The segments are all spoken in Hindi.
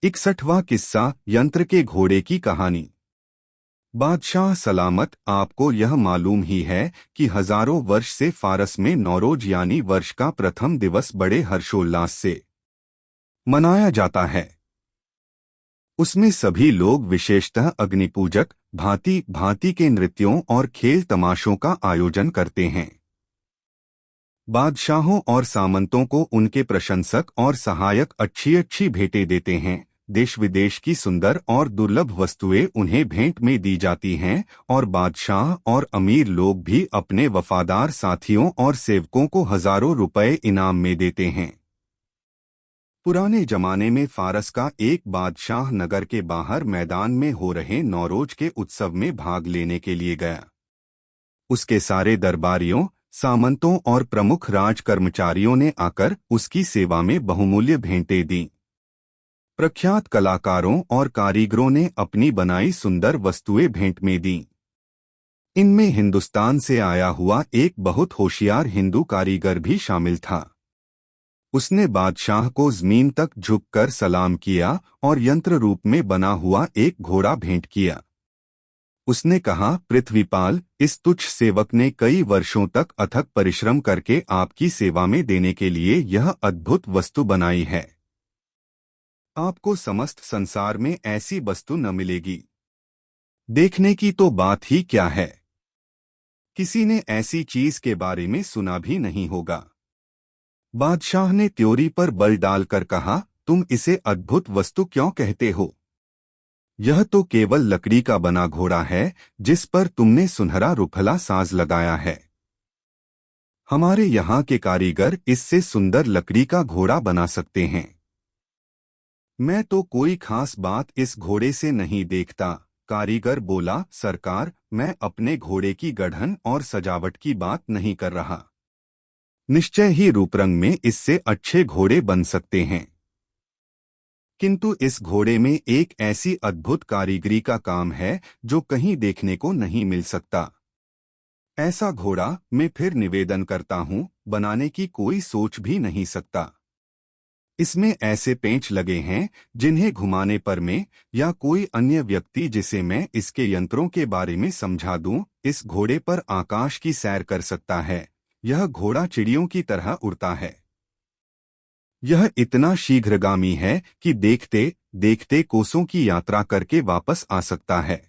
61वां किस्सा यंत्र के घोड़े की कहानी। बादशाह सलामत, आपको यह मालूम ही है कि हजारों वर्ष से फारस में नौरोज यानी वर्ष का प्रथम दिवस बड़े हर्षोल्लास से मनाया जाता है। उसमें सभी लोग विशेषतः अग्निपूजक भांति भांति के नृत्यों और खेल तमाशों का आयोजन करते हैं। बादशाहों और सामंतों को उनके प्रशंसक और सहायक अच्छी अच्छी भेंटें देते हैं। देश विदेश की सुंदर और दुर्लभ वस्तुएं उन्हें भेंट में दी जाती हैं और बादशाह और अमीर लोग भी अपने वफादार साथियों और सेवकों को हजारों रुपए इनाम में देते हैं। पुराने जमाने में फारस का एक बादशाह नगर के बाहर मैदान में हो रहे नौरोज के उत्सव में भाग लेने के लिए गया। उसके सारे दरबारियों, सामंतों और प्रमुख राज कर्मचारियों ने आकर उसकी सेवा में बहुमूल्य भेंटें दी। प्रख्यात कलाकारों और कारीगरों ने अपनी बनाई सुंदर वस्तुएं भेंट में दी। इनमें हिंदुस्तान से आया हुआ एक बहुत होशियार हिंदू कारीगर भी शामिल था। उसने बादशाह को जमीन तक झुककर सलाम किया और यंत्र रूप में बना हुआ एक घोड़ा भेंट किया। उसने कहा, पृथ्वीपाल, इस तुच्छ सेवक ने कई वर्षों तक अथक परिश्रम करके आपकी सेवा में देने के लिए यह अद्भुत वस्तु बनाई है। आपको समस्त संसार में ऐसी वस्तु न मिलेगी। देखने की तो बात ही क्या है, किसी ने ऐसी चीज के बारे में सुना भी नहीं होगा। बादशाह ने त्योरी पर बल डालकर कहा, तुम इसे अद्भुत वस्तु क्यों कहते हो? यह तो केवल लकड़ी का बना घोड़ा है जिस पर तुमने सुनहरा रुखला साज लगाया है। हमारे यहाँ के कारीगर इससे सुंदर लकड़ी का घोड़ा बना सकते हैं। मैं तो कोई खास बात इस घोड़े से नहीं देखता। कारीगर बोला, सरकार, मैं अपने घोड़े की गढ़न और सजावट की बात नहीं कर रहा। निश्चय ही रूपरंग में इससे अच्छे घोड़े बन सकते हैं, किंतु इस घोड़े में एक ऐसी अद्भुत कारीगरी का काम है जो कहीं देखने को नहीं मिल सकता। ऐसा घोड़ा मैं फिर निवेदन करता हूँ बनाने की कोई सोच भी नहीं सकता। इसमें ऐसे पेंच लगे हैं जिन्हें घुमाने पर मैं या कोई अन्य व्यक्ति जिसे मैं इसके यंत्रों के बारे में समझा दूं, इस घोड़े पर आकाश की सैर कर सकता है। यह घोड़ा चिड़ियों की तरह उड़ता है। यह इतना शीघ्रगामी है कि देखते देखते कोसों की यात्रा करके वापस आ सकता है।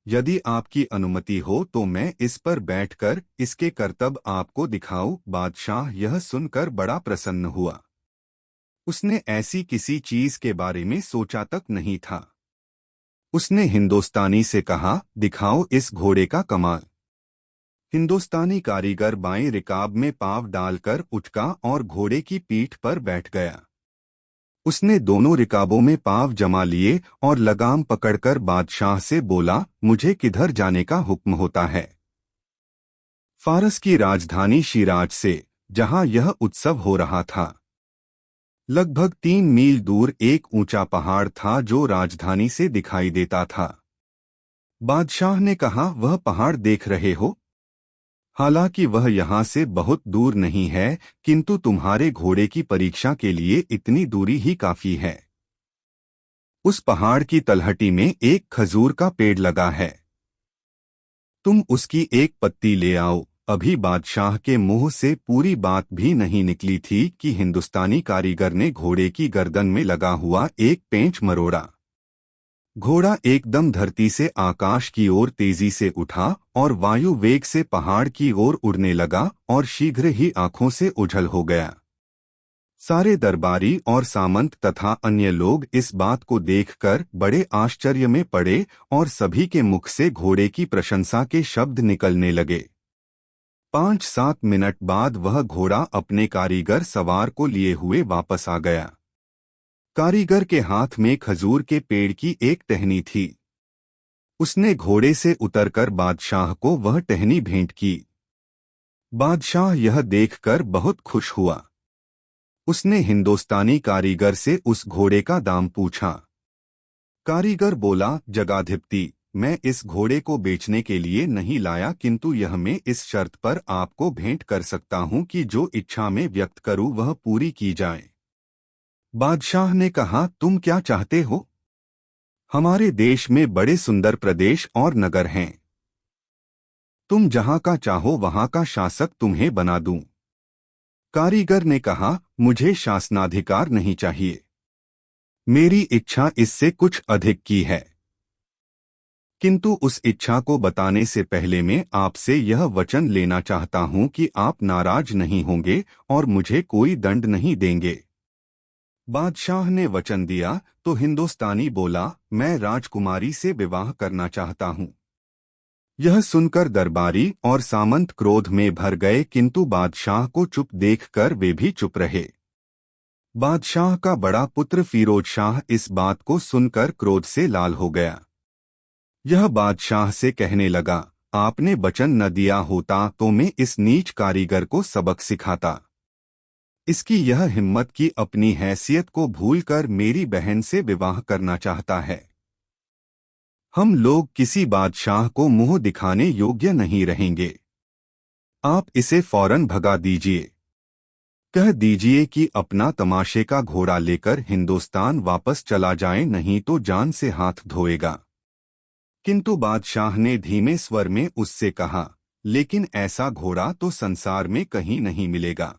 यदि आपकी अनुमति हो तो मैं इस पर बैठकर इसके करतब आपको दिखाऊं। बादशाह यह सुनकर बड़ा प्रसन्न हुआ। उसने ऐसी किसी चीज के बारे में सोचा तक नहीं था। उसने हिंदुस्तानी से कहा, दिखाओ इस घोड़े का कमाल। हिंदुस्तानी कारीगर बाएं रिकाब में पांव डालकर उठका और घोड़े की पीठ पर बैठ गया। उसने दोनों रिकाबों में पांव जमा लिए और लगाम पकड़कर बादशाह से बोला, मुझे किधर जाने का हुक्म होता है? फारस की राजधानी शिराज से, जहां यह उत्सव हो रहा था। लगभग 3 मील दूर एक ऊंचा पहाड़ था जो राजधानी से दिखाई देता था। बादशाह ने कहा, वह पहाड़ देख रहे हो? हालांकि वह यहाँ से बहुत दूर नहीं है, किंतु तुम्हारे घोड़े की परीक्षा के लिए इतनी दूरी ही काफी है। उस पहाड़ की तलहटी में एक खजूर का पेड़ लगा है। तुम उसकी एक पत्ती ले आओ। अभी बादशाह के मुंह से पूरी बात भी नहीं निकली थी कि हिंदुस्तानी कारीगर ने घोड़े की गर्दन में लगा हुआ एक पेंच मरोड़ा। घोड़ा एकदम धरती से आकाश की ओर तेजी से उठा और वायु वेग से पहाड़ की ओर उड़ने लगा और शीघ्र ही आंखों से ओझल हो गया। सारे दरबारी और सामंत तथा अन्य लोग इस बात को देखकर बड़े आश्चर्य में पड़े और सभी के मुख से घोड़े की प्रशंसा के शब्द निकलने लगे। 5-7 मिनट बाद वह घोड़ा अपने कारीगर सवार को लिए हुए वापस आ गया। कारीगर के हाथ में खजूर के पेड़ की एक टहनी थी। उसने घोड़े से उतरकर बादशाह को वह टहनी भेंट की। बादशाह यह देखकर बहुत खुश हुआ। उसने हिंदुस्तानी कारीगर से उस घोड़े का दाम पूछा। कारीगर बोला, जगाधिपति, मैं इस घोड़े को बेचने के लिए नहीं लाया, किंतु यह मैं इस शर्त पर आपको भेंट कर सकता हूं कि जो इच्छा में व्यक्त करूं वह पूरी की जाए। बादशाह ने कहा, तुम क्या चाहते हो? हमारे देश में बड़े सुंदर प्रदेश और नगर हैं। तुम जहां का चाहो वहां का शासक तुम्हें बना दूं। कारीगर ने कहा, मुझे शासनाधिकार नहीं चाहिए। मेरी इच्छा इससे कुछ अधिक की है। किंतु उस इच्छा को बताने से पहले मैं आपसे यह वचन लेना चाहता हूं कि आप नाराज नहीं होंगे और मुझे कोई दंड नहीं देंगे। बादशाह ने वचन दिया तो हिंदुस्तानी बोला, मैं राजकुमारी से विवाह करना चाहता हूं। यह सुनकर दरबारी और सामंत क्रोध में भर गए, किंतु बादशाह को चुप देखकर वे भी चुप रहे। बादशाह का बड़ा पुत्र फिरोज शाह इस बात को सुनकर क्रोध से लाल हो गया। यह बादशाह से कहने लगा, आपने वचन न दिया होता तो मैं इस नीच कारीगर को सबक सिखाता। इसकी यह हिम्मत कि अपनी हैसियत को भूलकर मेरी बहन से विवाह करना चाहता है। हम लोग किसी बादशाह को मुंह दिखाने योग्य नहीं रहेंगे। आप इसे फौरन भगा दीजिए। कह दीजिए कि अपना तमाशे का घोड़ा लेकर हिंदुस्तान वापस चला जाए, नहीं तो जान से हाथ धोएगा। किंतु बादशाह ने धीमे स्वर में उससे कहा, लेकिन ऐसा घोड़ा तो संसार में कहीं नहीं मिलेगा।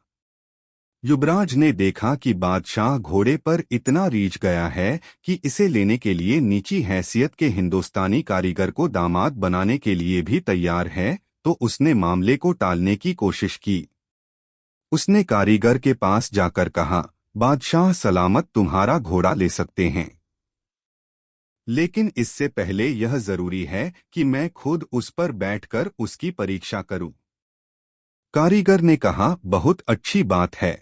युवराज ने देखा कि बादशाह घोड़े पर इतना रीझ गया है कि इसे लेने के लिए नीची हैसियत के हिंदुस्तानी कारीगर को दामाद बनाने के लिए भी तैयार है, तो उसने मामले को टालने की कोशिश की। उसने कारीगर के पास जाकर कहा, बादशाह सलामत तुम्हारा घोड़ा ले सकते हैं, लेकिन इससे पहले यह जरूरी है कि मैं खुद उस पर बैठकर उसकी परीक्षा करूं। कारीगर ने कहा, बहुत अच्छी बात है,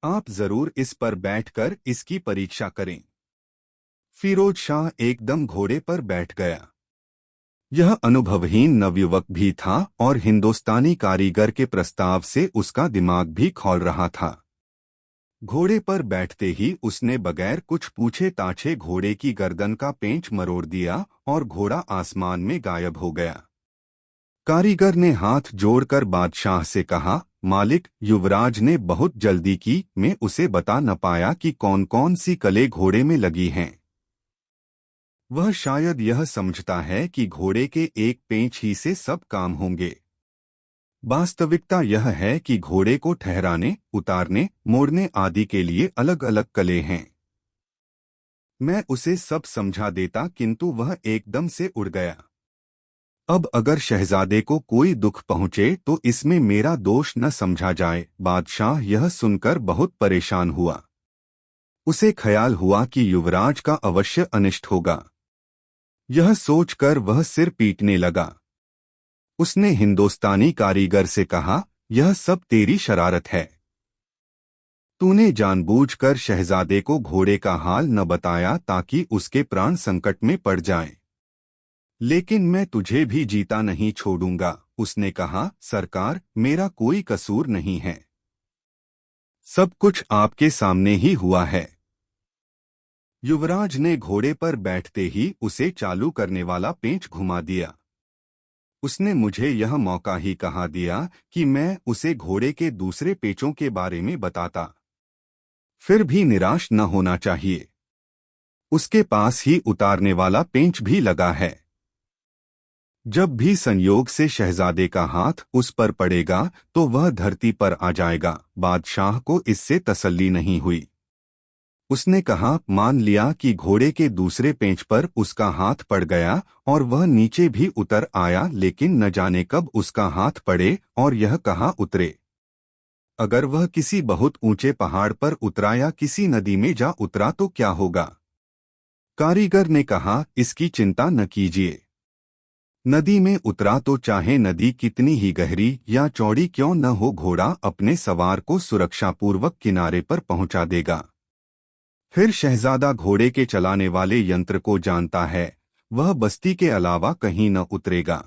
आप जरूर इस पर बैठकर इसकी परीक्षा करें। फिरोज शाह एकदम घोड़े पर बैठ गया। यह अनुभवहीन नवयुवक भी था और हिंदुस्तानी कारीगर के प्रस्ताव से उसका दिमाग भी खौल रहा था। घोड़े पर बैठते ही उसने बगैर कुछ पूछे ताछे घोड़े की गर्दन का पेंच मरोड़ दिया और घोड़ा आसमान में गायब हो गया। कारीगर ने हाथ जोड़कर बादशाह से कहा, मालिक, युवराज ने बहुत जल्दी की, मैं उसे बता न पाया कि कौन कौन सी कले घोड़े में लगी हैं। वह शायद यह समझता है कि घोड़े के एक पेंच ही से सब काम होंगे। वास्तविकता यह है कि घोड़े को ठहराने, उतारने, मोड़ने आदि के लिए अलग अलग कले हैं। मैं उसे सब समझा देता, किंतु वह एकदम से उड़ गया। अब अगर शहजादे को कोई दुख पहुंचे तो इसमें मेरा दोष न समझा जाए। बादशाह यह सुनकर बहुत परेशान हुआ। उसे ख्याल हुआ कि युवराज का अवश्य अनिष्ट होगा। यह सोचकर वह सिर पीटने लगा। उसने हिंदुस्तानी कारीगर से कहा, यह सब तेरी शरारत है। तूने जानबूझकर शहजादे को घोड़े का हाल न बताया ताकि उसके प्राण संकट में पड़ जाएं। लेकिन मैं तुझे भी जीता नहीं छोड़ूंगा। उसने कहा, सरकार, मेरा कोई कसूर नहीं है। सब कुछ आपके सामने ही हुआ है। युवराज ने घोड़े पर बैठते ही उसे चालू करने वाला पेंच घुमा दिया। उसने मुझे यह मौका ही कहा दिया कि मैं उसे घोड़े के दूसरे पेचों के बारे में बताता। फिर भी निराश न होना चाहिए, उसके पास ही उतारने वाला पेंच भी लगा है। जब भी संयोग से शहजादे का हाथ उस पर पड़ेगा तो वह धरती पर आ जाएगा। बादशाह को इससे तसल्ली नहीं हुई। उसने कहा, मान लिया कि घोड़े के दूसरे पेंच पर उसका हाथ पड़ गया और वह नीचे भी उतर आया, लेकिन न जाने कब उसका हाथ पड़े और यह कहाँ उतरे। अगर वह किसी बहुत ऊंचे पहाड़ पर उतरा या किसी नदी में जा उतरा तो क्या होगा? कारीगर ने कहा, इसकी चिंता न कीजिए। नदी में उतरा तो चाहे नदी कितनी ही गहरी या चौड़ी क्यों न हो, घोड़ा अपने सवार को सुरक्षापूर्वक किनारे पर पहुंचा देगा। फिर शहजादा घोड़े के चलाने वाले यंत्र को जानता है, वह बस्ती के अलावा कहीं न उतरेगा।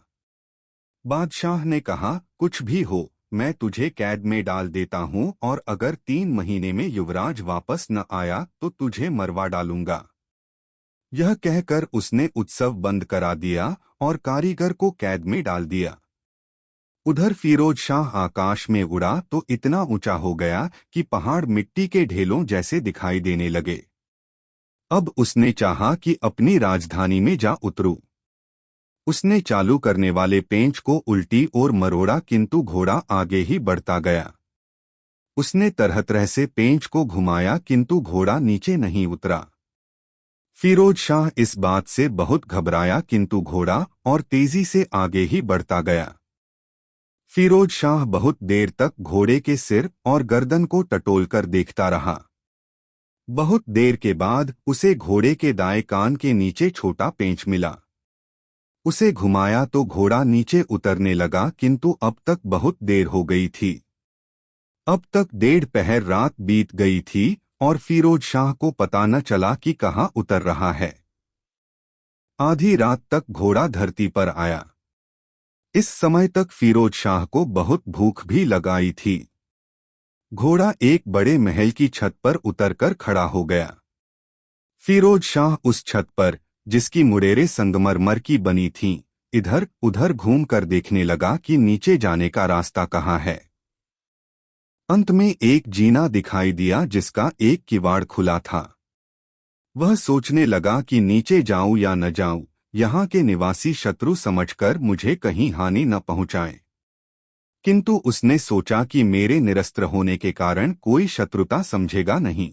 बादशाह ने कहा, कुछ भी हो, मैं तुझे कैद में डाल देता हूं और अगर 3 महीने में युवराज वापस न आया तो तुझे मरवा डालूंगा। यह कहकर उसने उत्सव बंद करा दिया और कारीगर को कैद में डाल दिया। उधर फिरोज शाह आकाश में उड़ा तो इतना ऊंचा हो गया कि पहाड़ मिट्टी के ढेलों जैसे दिखाई देने लगे। अब उसने चाहा कि अपनी राजधानी में जा उतरूं। उसने चालू करने वाले पेंच को उल्टी ओर मरोड़ा, किंतु घोड़ा आगे ही बढ़ता गया। उसने तरह तरह से पेंच को घुमाया, किंतु घोड़ा नीचे नहीं उतरा। फिरोज शाह इस बात से बहुत घबराया, किंतु घोड़ा और तेजी से आगे ही बढ़ता गया। फिरोज शाह बहुत देर तक घोड़े के सिर और गर्दन को टटोलकर देखता रहा। बहुत देर के बाद उसे घोड़े के दाएं कान के नीचे छोटा पेंच मिला। उसे घुमाया तो घोड़ा नीचे उतरने लगा, किंतु अब तक बहुत देर हो गई थी। अब तक 1.5 पहर रात बीत गई थी और फिरोज शाह को पता न चला कि कहाँ उतर रहा है। आधी रात तक घोड़ा धरती पर आया। इस समय तक फिरोज शाह को बहुत भूख भी लगाई थी। घोड़ा एक बड़े महल की छत पर उतरकर खड़ा हो गया। फिरोज शाह उस छत पर, जिसकी मुड़ेरें संगमरमर की बनी थीं, इधर उधर घूमकर देखने लगा कि नीचे जाने का रास्ता कहाँ है। अंत में एक जीना दिखाई दिया जिसका एक किवाड़ खुला था। वह सोचने लगा कि नीचे जाऊं या न जाऊं, यहाँ के निवासी शत्रु समझकर मुझे कहीं हानि न पहुंचाएं। किंतु उसने सोचा कि मेरे निरस्त्र होने के कारण कोई शत्रुता समझेगा नहीं।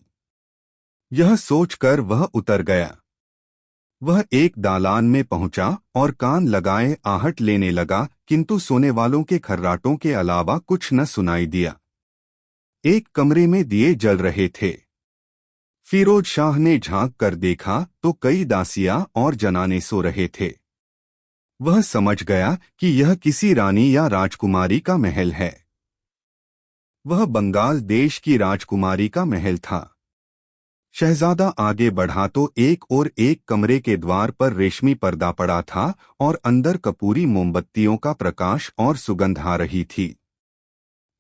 यह सोचकर वह उतर गया। वह एक दालान में पहुंचा और कान लगाए आहट लेने लगा, किंतु सोने वालों के खर्राटों के अलावा कुछ न सुनाई दिया। एक कमरे में दिए जल रहे थे। फिरोज शाह ने झांक कर देखा तो कई दासियां और जनाने सो रहे थे। वह समझ गया कि यह किसी रानी या राजकुमारी का महल है। वह बंगाल देश की राजकुमारी का महल था। शहजादा आगे बढ़ा तो एक और एक कमरे के द्वार पर रेशमी पर्दा पड़ा था और अंदर कपूरी मोमबत्तियों का प्रकाश और सुगंध आ रही थी।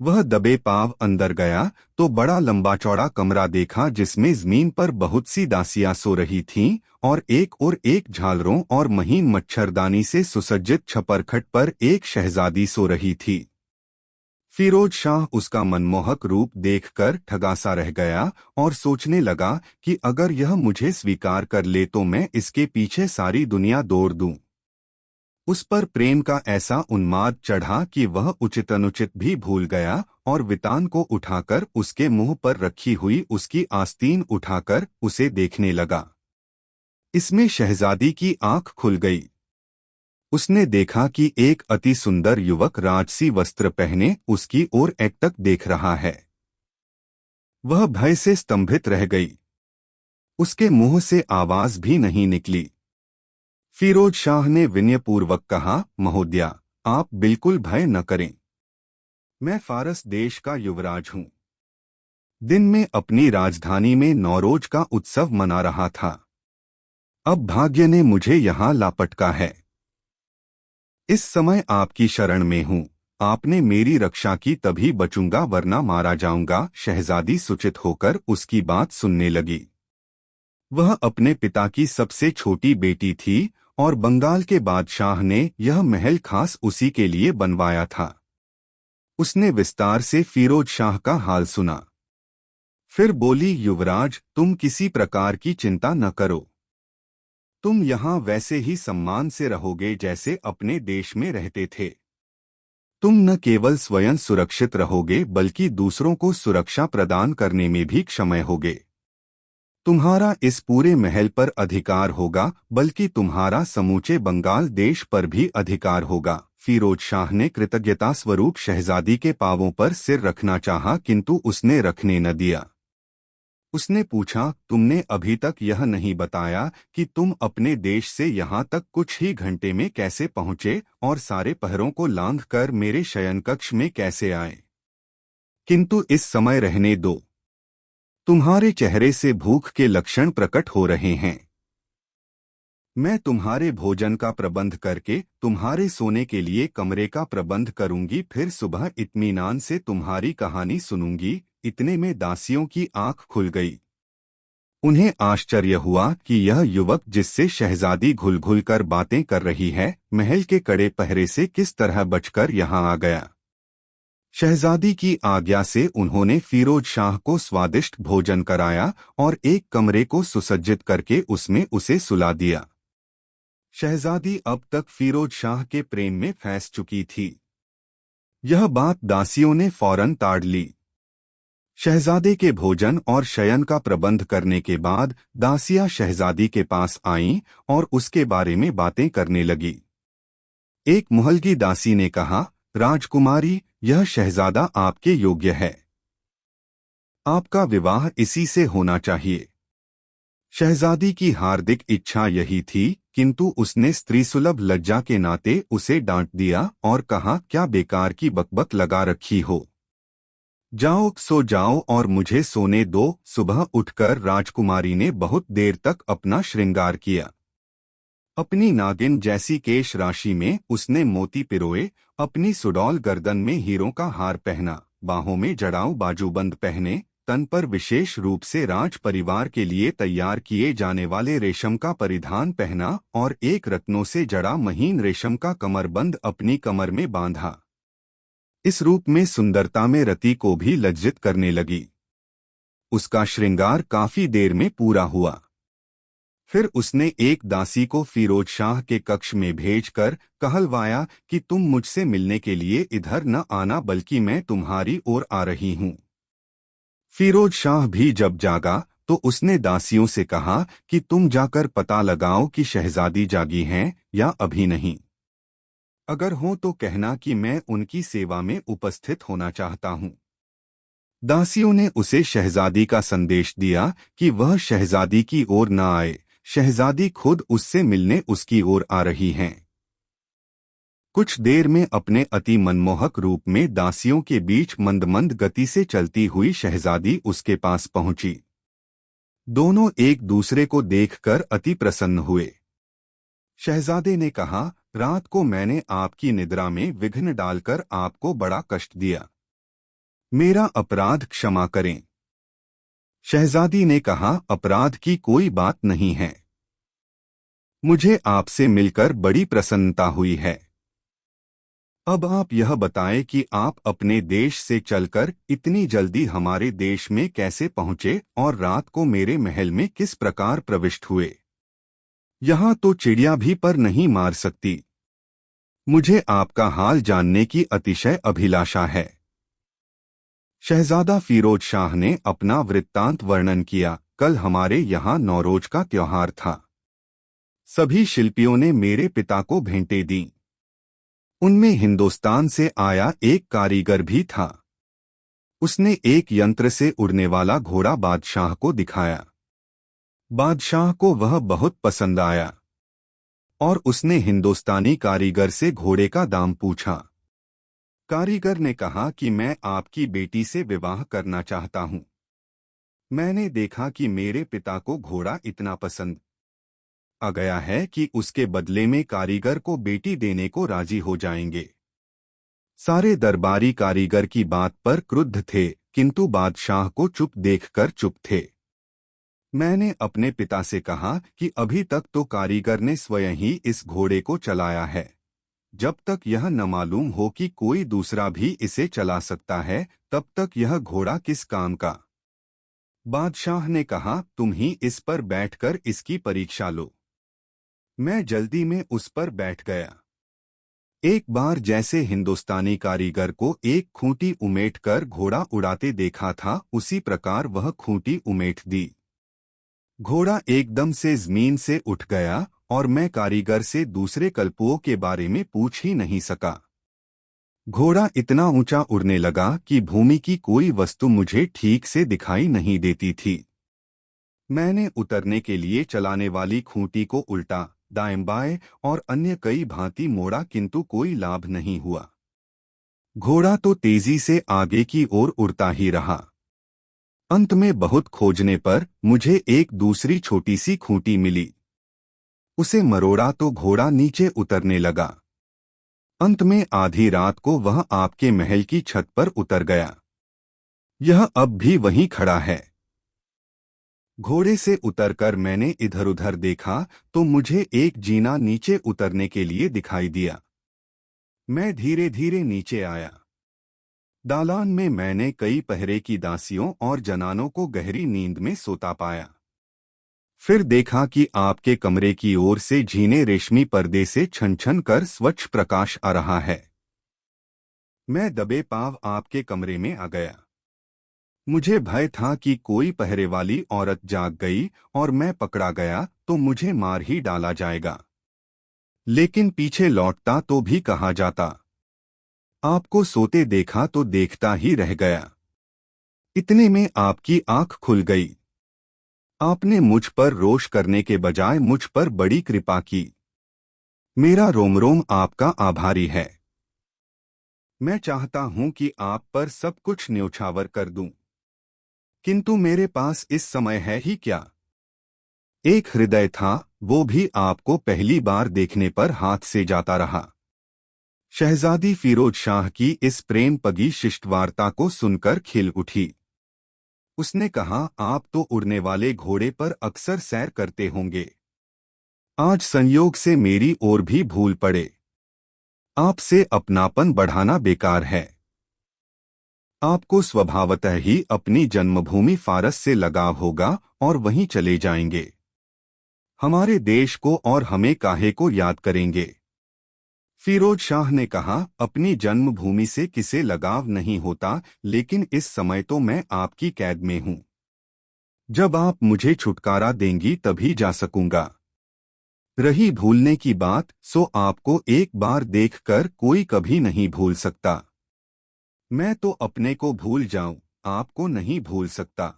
वह दबे पांव अंदर गया तो बड़ा लंबा चौड़ा कमरा देखा, जिसमें जमीन पर बहुत सी दासियां सो रही थीं और एक झालरों और महीन मच्छरदानी से सुसज्जित छपरखट पर एक शहजादी सो रही थी। फिरोज शाह उसका मनमोहक रूप देखकर ठगासा रह गया और सोचने लगा कि अगर यह मुझे स्वीकार कर ले तो मैं इसके पीछे सारी दुनिया दौड़ दूं। उस पर प्रेम का ऐसा उन्माद चढ़ा कि वह उचित अनुचित भी भूल गया और वितान को उठाकर उसके मुंह पर रखी हुई उसकी आस्तीन उठाकर उसे देखने लगा। इसमें शहजादी की आंख खुल गई। उसने देखा कि एक अति सुंदर युवक राजसी वस्त्र पहने उसकी ओर एकटक देख रहा है। वह भय से स्तंभित रह गई। उसके मुंह से आवाज भी नहीं निकली। फिरोज शाह ने विनयपूर्वक कहा, महोदया, आप बिल्कुल भय न करें। मैं फारस देश का युवराज हूं। दिन में अपनी राजधानी में नौरोज का उत्सव मना रहा था। अब भाग्य ने मुझे यहां लापटका है। इस समय आपकी शरण में हूं। आपने मेरी रक्षा की तभी बचूंगा, वरना मारा जाऊंगा। शहजादी सुचित होकर उसकी बात सुनने लगी। वह अपने पिता की सबसे छोटी बेटी थी और बंगाल के बादशाह ने यह महल खास उसी के लिए बनवाया था। उसने विस्तार से फिरोज शाह का हाल सुना। फिर बोली, युवराज, तुम किसी प्रकार की चिंता न करो। तुम यहाँ वैसे ही सम्मान से रहोगे जैसे अपने देश में रहते थे। तुम न केवल स्वयं सुरक्षित रहोगे बल्कि दूसरों को सुरक्षा प्रदान करने में भी क्षमय होगे। तुम्हारा इस पूरे महल पर अधिकार होगा, बल्कि तुम्हारा समूचे बंगाल देश पर भी अधिकार होगा। फिरोज शाह ने कृतज्ञता स्वरूप शहजादी के पांवों पर सिर रखना चाहा, किंतु उसने रखने न दिया। उसने पूछा, तुमने अभी तक यह नहीं बताया कि तुम अपने देश से यहाँ तक कुछ ही घंटे में कैसे पहुँचे और सारे पहरों को लांघ कर मेरे शयनकक्ष में कैसे आए। किंतु इस समय रहने दो। तुम्हारे चेहरे से भूख के लक्षण प्रकट हो रहे हैं। मैं तुम्हारे भोजन का प्रबंध करके तुम्हारे सोने के लिए कमरे का प्रबंध करूंगी, फिर सुबह इत्मीनान से तुम्हारी कहानी सुनूंगी। इतने में दासियों की आंख खुल गई। उन्हें आश्चर्य हुआ कि यह युवक जिससे शहजादी घुल घुल कर बातें कर रही है, महल के कड़े पहरे से किस तरह बचकर यहाँ आ गया। शहजादी की आज्ञा से उन्होंने फिरोज शाह को स्वादिष्ट भोजन कराया और एक कमरे को सुसज्जित करके उसमें उसे सुला दिया। शहजादी अब तक फिरोज शाह के प्रेम में फंस चुकी थी। यह बात दासियों ने फौरन ताड़ ली। शहजादे के भोजन और शयन का प्रबंध करने के बाद दासियां शहजादी के पास आईं और उसके बारे में बातें करने लगी। एक मुहल्गी दासी ने कहा, राजकुमारी, यह शहजादा आपके योग्य है। आपका विवाह इसी से होना चाहिए। शहजादी की हार्दिक इच्छा यही थी, किंतु उसने स्त्रीसुलभ लज्जा के नाते उसे डांट दिया और कहा, क्या बेकार की बकबक लगा रखी हो। जाओ, सो जाओ और मुझे सोने दो। सुबह उठकर राजकुमारी ने बहुत देर तक अपना श्रृंगार किया। अपनी नागिन जैसी केश राशि में उसने मोती पिरोए, अपनी सुडौल गर्दन में हीरों का हार पहना, बाहों में जड़ाऊ बाजूबंद पहने, तन पर विशेष रूप से राज परिवार के लिए तैयार किए जाने वाले रेशम का परिधान पहना और एक रत्नों से जड़ा महीन रेशम का कमरबंद अपनी कमर में बांधा। इस रूप में सुंदरता में रति को भी लज्जित करने लगी। उसका श्रृंगार काफी देर में पूरा हुआ। फिर उसने एक दासी को फिरोज शाह के कक्ष में भेजकर कहलवाया कि तुम मुझसे मिलने के लिए इधर न आना, बल्कि मैं तुम्हारी ओर आ रही हूँ। फिरोज शाह भी जब जागा तो उसने दासियों से कहा कि तुम जाकर पता लगाओ कि शहजादी जागी हैं या अभी नहीं। अगर हो तो कहना कि मैं उनकी सेवा में उपस्थित होना चाहता हूँ। दासियों ने उसे शहजादी का संदेश दिया कि वह शहजादी की ओर न आए, शहजादी खुद उससे मिलने उसकी ओर आ रही हैं। कुछ देर में अपने अति मनमोहक रूप में दासियों के बीच मंद मंद गति से चलती हुई शहजादी उसके पास पहुंची। दोनों एक दूसरे को देखकर अति प्रसन्न हुए। शहजादे ने कहा, रात को मैंने आपकी निद्रा में विघ्न डालकर आपको बड़ा कष्ट दिया। मेरा अपराध क्षमा करें। शहजादी ने कहा, अपराध की कोई बात नहीं है। मुझे आपसे मिलकर बड़ी प्रसन्नता हुई है। अब आप यह बताएं कि आप अपने देश से चलकर इतनी जल्दी हमारे देश में कैसे पहुंचे और रात को मेरे महल में किस प्रकार प्रविष्ट हुए। यहाँ तो चिड़िया भी पर नहीं मार सकती। मुझे आपका हाल जानने की अतिशय अभिलाषा है। शहजादा फिरोज शाह ने अपना वृत्तांत वर्णन किया। कल हमारे यहाँ नौरोज का त्योहार था। सभी शिल्पियों ने मेरे पिता को भेंटें दी। उनमें हिंदुस्तान से आया एक कारीगर भी था। उसने एक यंत्र से उड़ने वाला घोड़ा बादशाह को दिखाया। बादशाह को वह बहुत पसंद आया और उसने हिंदुस्तानी कारीगर से घोड़े का दाम पूछा। कारीगर ने कहा कि मैं आपकी बेटी से विवाह करना चाहता हूं। मैंने देखा कि मेरे पिता को घोड़ा इतना पसंद आ गया है कि उसके बदले में कारीगर को बेटी देने को राजी हो जाएंगे। सारे दरबारी कारीगर की बात पर क्रुद्ध थे, किंतु बादशाह को चुप देखकर चुप थे। मैंने अपने पिता से कहा कि अभी तक तो कारीगर ने स्वयं ही इस घोड़े को चलाया है। जब तक यह न मालूम हो कि कोई दूसरा भी इसे चला सकता है, तब तक यह घोड़ा किस काम का। बादशाह ने कहा, तुम ही इस पर बैठकर इसकी परीक्षा लो। मैं जल्दी में उस पर बैठ गया। एक बार जैसे हिंदुस्तानी कारीगर को एक खूंटी उमेटकर घोड़ा उड़ाते देखा था, उसी प्रकार वह खूंटी उमेट दी। घोड़ा एकदम से जमीन से उठ गया और मैं कारीगर से दूसरे कल्पुओं के बारे में पूछ ही नहीं सका। घोड़ा इतना ऊंचा उड़ने लगा कि भूमि की कोई वस्तु मुझे ठीक से दिखाई नहीं देती थी। मैंने उतरने के लिए चलाने वाली खूंटी को उल्टा, दाएं बाएं और अन्य कई भांति मोड़ा, किंतु कोई लाभ नहीं हुआ। घोड़ा तो तेजी से आगे की ओर उड़ता ही रहा। अंत में बहुत खोजने पर मुझे एक दूसरी छोटी सी खूंटी मिली। उसे मरोड़ा तो घोड़ा नीचे उतरने लगा। अंत में आधी रात को वह आपके महल की छत पर उतर गया। यह अब भी वहीं खड़ा है। घोड़े से उतरकर मैंने इधर उधर देखा तो मुझे एक जीना नीचे उतरने के लिए दिखाई दिया। मैं धीरे धीरे नीचे आया। दालान में मैंने कई पहरे की दासियों और जनानों को गहरी नींद में सोता पाया। फिर देखा कि आपके कमरे की ओर से झीने रेशमी पर्दे से छन छन कर स्वच्छ प्रकाश आ रहा है। मैं दबे पांव आपके कमरे में आ गया। मुझे भय था कि कोई पहरे वाली औरत जाग गई और मैं पकड़ा गया तो मुझे मार ही डाला जाएगा। लेकिन पीछे लौटता तो भी कहा जाता। आपको सोते देखा तो देखता ही रह गया। इतने में आपकी आंख खुल गई। आपने मुझ पर रोष करने के बजाय मुझ पर बड़ी कृपा की। मेरा रोम रोम आपका आभारी है। मैं चाहता हूं कि आप पर सब कुछ न्योछावर कर दूं, किंतु मेरे पास इस समय है ही क्या। एक हृदय था, वो भी आपको पहली बार देखने पर हाथ से जाता रहा। शहजादी फिरोज शाह की इस प्रेम पगी शिष्ट वार्ता को सुनकर खिल उठी। उसने कहा, आप तो उड़ने वाले घोड़े पर अक्सर सैर करते होंगे। आज संयोग से मेरी ओर भी भूल पड़े। आपसे अपनापन बढ़ाना बेकार है। आपको स्वभावतः ही अपनी जन्मभूमि फारस से लगाव होगा और वहीं चले जाएंगे। हमारे देश को और हमें काहे को याद करेंगे। फिरोज शाह ने कहा, अपनी जन्मभूमि से किसे लगाव नहीं होता, लेकिन इस समय तो मैं आपकी कैद में हूं। जब आप मुझे छुटकारा देंगी तभी जा सकूंगा। रही भूलने की बात, सो आपको एक बार देखकर कोई कभी नहीं भूल सकता। मैं तो अपने को भूल जाऊं, आपको नहीं भूल सकता।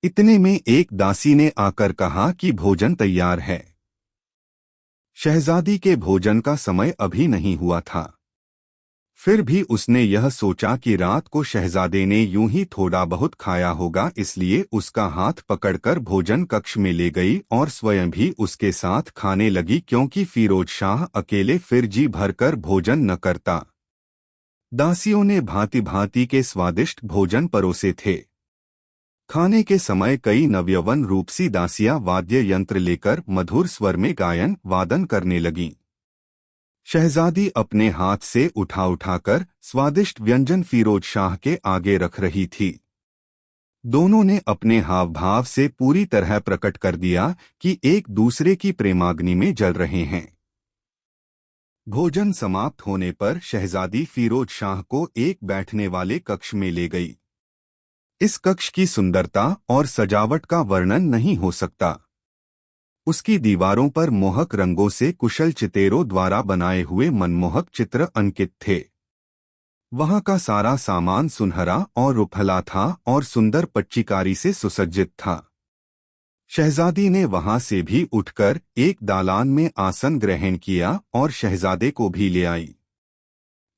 इतने में एक दासी ने आकर कहा कि भोजन तैयार है। शहजादी के भोजन का समय अभी नहीं हुआ था। फिर भी उसने यह सोचा कि रात को शहजादे ने यूं ही थोड़ा बहुत खाया होगा, इसलिए उसका हाथ पकड़कर भोजन कक्ष में ले गई और स्वयं भी उसके साथ खाने लगी, क्योंकि फिरोज शाह अकेले फिर जी भरकर भोजन न करता। दासियों ने भांति भांति के स्वादिष्ट भोजन परोसे थे। खाने के समय कई नवयौवन रूपसी दासियां वाद्य यंत्र लेकर मधुर स्वर में गायन वादन करने लगीं। शहजादी अपने हाथ से उठा उठाकर स्वादिष्ट व्यंजन फिरोज शाह के आगे रख रही थी। दोनों ने अपने हाव भाव से पूरी तरह प्रकट कर दिया कि एक दूसरे की प्रेमाग्नि में जल रहे हैं। भोजन समाप्त होने पर शहजादी फिरोज शाह को एक बैठने वाले कक्ष में ले गई। इस कक्ष की सुंदरता और सजावट का वर्णन नहीं हो सकता। उसकी दीवारों पर मोहक रंगों से कुशल चितेरों द्वारा बनाए हुए मनमोहक चित्र अंकित थे। वहां का सारा सामान सुनहरा और रुफला था और सुंदर पच्चीकारी से सुसज्जित था। शहजादी ने वहां से भी उठकर एक दालान में आसन ग्रहण किया और शहजादे को भी ले आई।